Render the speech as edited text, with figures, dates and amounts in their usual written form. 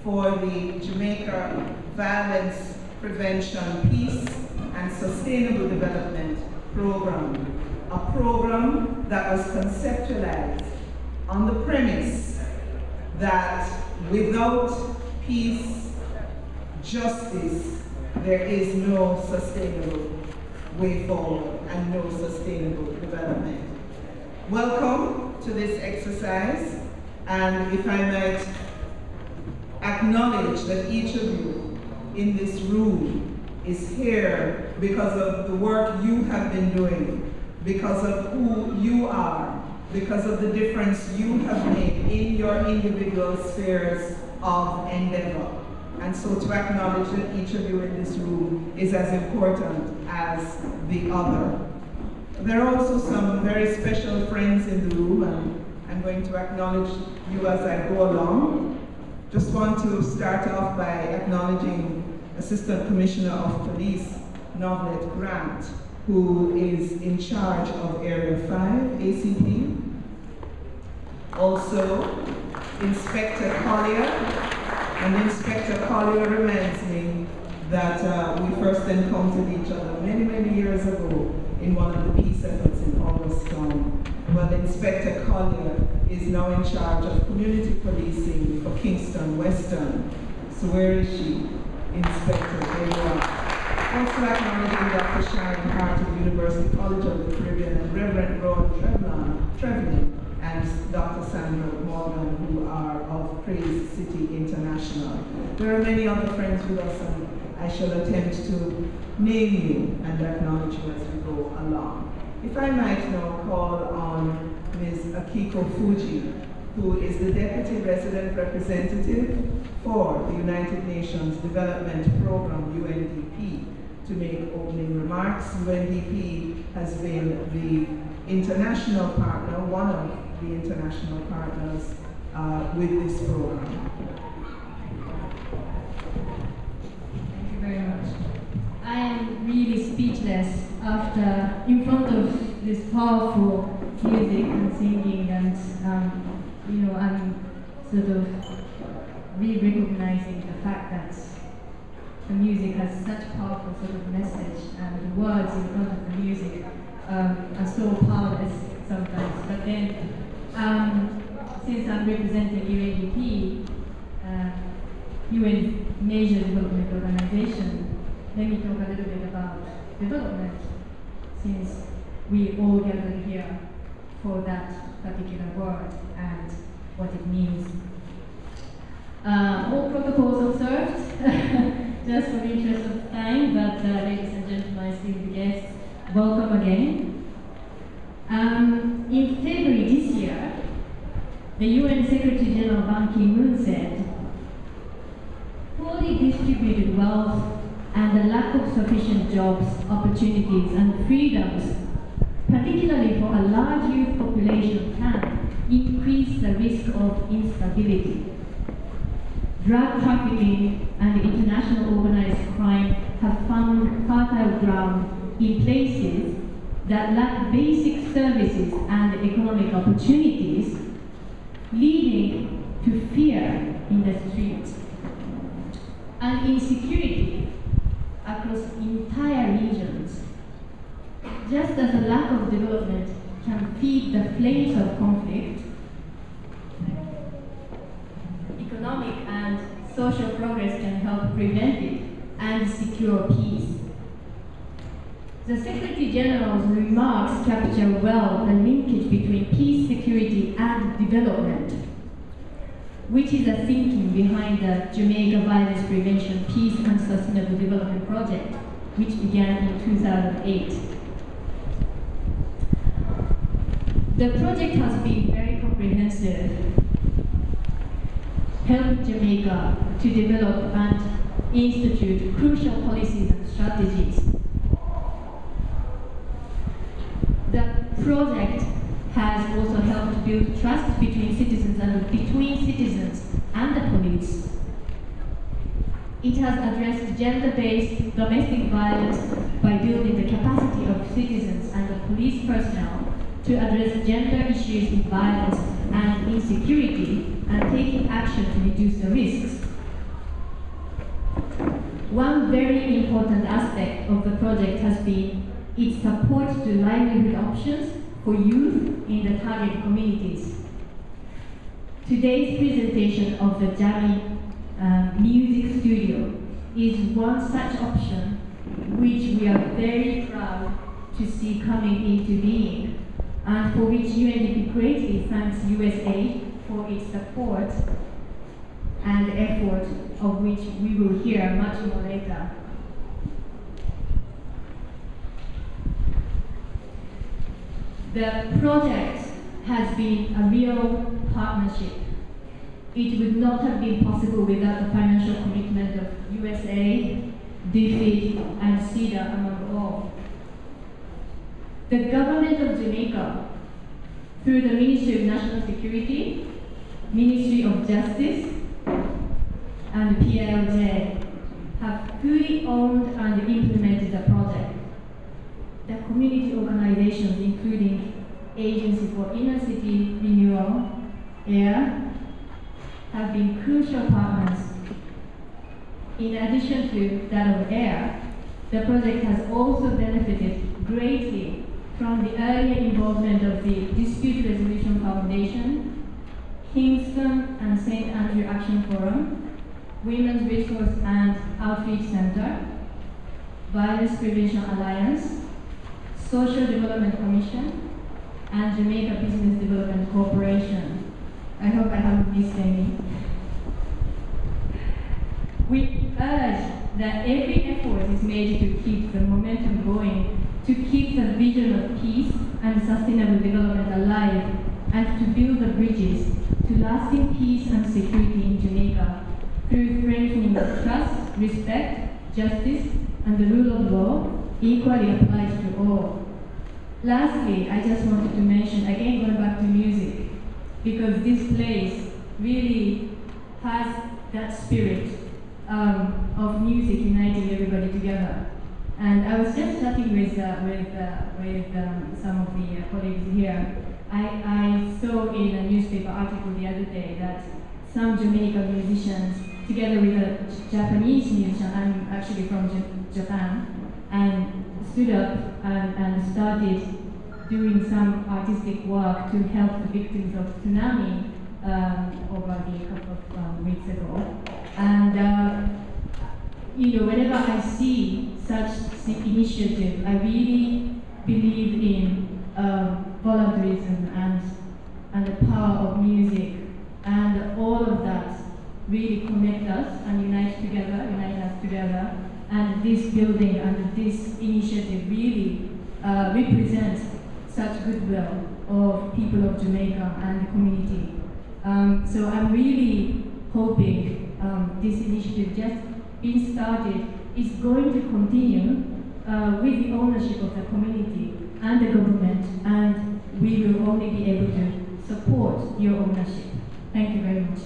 for the Jamaica Violence Prevention, Peace and Sustainable Development Program, a program that was conceptualized on the premise that without peace, justice, there is no sustainable way forward and no sustainable development. Welcome to this exercise, and if I might acknowledge that each of you in this room is here because of the work you have been doing, because of who you are, because of the difference you have made in your individual spheres of endeavor. And so to acknowledge that each of you in this room is as important as the other. There are also some very special friends in the room, and I'm going to acknowledge you as I go along. Just want to start off by acknowledging Assistant Commissioner of Police, Novlet Grant, who is in charge of Area 5, ACP. Also, Inspector Collier, and Inspector Collier reminds me that we first encountered each other many, many years ago in one of the peace efforts in Augustown. Well, Inspector Collier is now in charge of community policing for Kingston Western. So where is she? Inspector, there you are. Also acknowledging Dr. Sharon Hart of University College of the Caribbean and Reverend Ron Trevlin and Dr. Sandra Morgan, who are of Praise City International. There are many other friends with us, and I shall attempt to name you and acknowledge you as we go along. If I might now call on Ms. Akiko Fujii, who is the Deputy Resident Representative for the United Nations Development Program, UNDP, to make opening remarks. UNDP has been the international partner, one of the international partners with this program. Thank you very much. I am really speechless after, in front of this powerful music and singing, and you know, I'm sort of re-recognizing the fact that the music has such powerful sort of message, and the words in front of the music are so powerless sometimes. But then, since I'm representing UNDP, UN Major Development Organization, let me talk a little bit about development, since we all gather here for that particular word and what it means. All protocols observed, just for the interest of time, but ladies and gentlemen, esteemed guests, welcome again. In February this year, the UN Secretary General Ban Ki-moon said, "Poorly distributed wealth and the lack of sufficient jobs, opportunities, and freedoms, particularly for a large youth population, can increase the risk of instability. Drug trafficking and international organized crime have found fertile ground in places that lack basic services and economic opportunities, leading to fear in the streets and insecurity across entire regions. Just as a lack of development can feed the flames of conflict, economic and social progress can help prevent it and secure peace." The Secretary General's remarks capture well the linkage between peace, security, and development, which is the thinking behind the Jamaica Violence Prevention, Peace and Sustainable Development Project, which began in 2008. The project has been very comprehensive, helped Jamaica to develop and institute crucial policies and strategies. The project has also helped build trust between citizens and between citizens and the police. It has addressed gender-based domestic violence by building the capacity of citizens and the police personnel to address gender issues in violence and insecurity and taking action to reduce the risks. important aspect of the project has been its support to livelihood options for youth in the target communities. Today's presentation of the JAMIN Music Studio is one such option which we are very proud to see coming into being, and for which UNDP greatly thanks USAID for its support and effort, of which we will hear much more later. The project has been a real partnership. It would not have been possible without the financial commitment of USAID, DFID, and CEDA among all. The government of Jamaica, through the Ministry of National Security, Ministry of Justice, and PLJ, have fully owned and implemented the project. The community organizations, including Agency for Inner City Renewal, AIR, have been crucial partners. In addition to that of AIR, the project has also benefited greatly from the earlier involvement of the Dispute Resolution Foundation, Kingston and St. Andrew Action Forum, Women's Resource and Outreach Center, Violence Prevention Alliance, Social Development Commission, and Jamaica Business Development Corporation. I hope I haven't missed any. We urge that every effort is made to keep the momentum going, to keep the vision of peace and sustainable development alive, and to build the bridges to lasting peace and security in Jamaica through strengthening trust, respect, justice, and the rule of law equally applies to all. Lastly, I just wanted to mention, again going back to music, because this place really has that spirit of music uniting everybody together. And I was just chatting with some of the colleagues here. I saw in a newspaper article the other day that some Jamaica musicians, together with a Japanese musician, I'm actually from Japan, and stood up and started doing some artistic work to help the victims of tsunami over a couple of weeks ago. And whenever I see such initiative, I really believe in voluntarism and the power of music, and all of that really connect us and unite us together. And this building and this initiative really represents such goodwill of people of Jamaica and the community. So I'm really hoping this initiative just being started is going to continue with the ownership of the community and the government, and we will only be able to support your ownership. Thank you very much.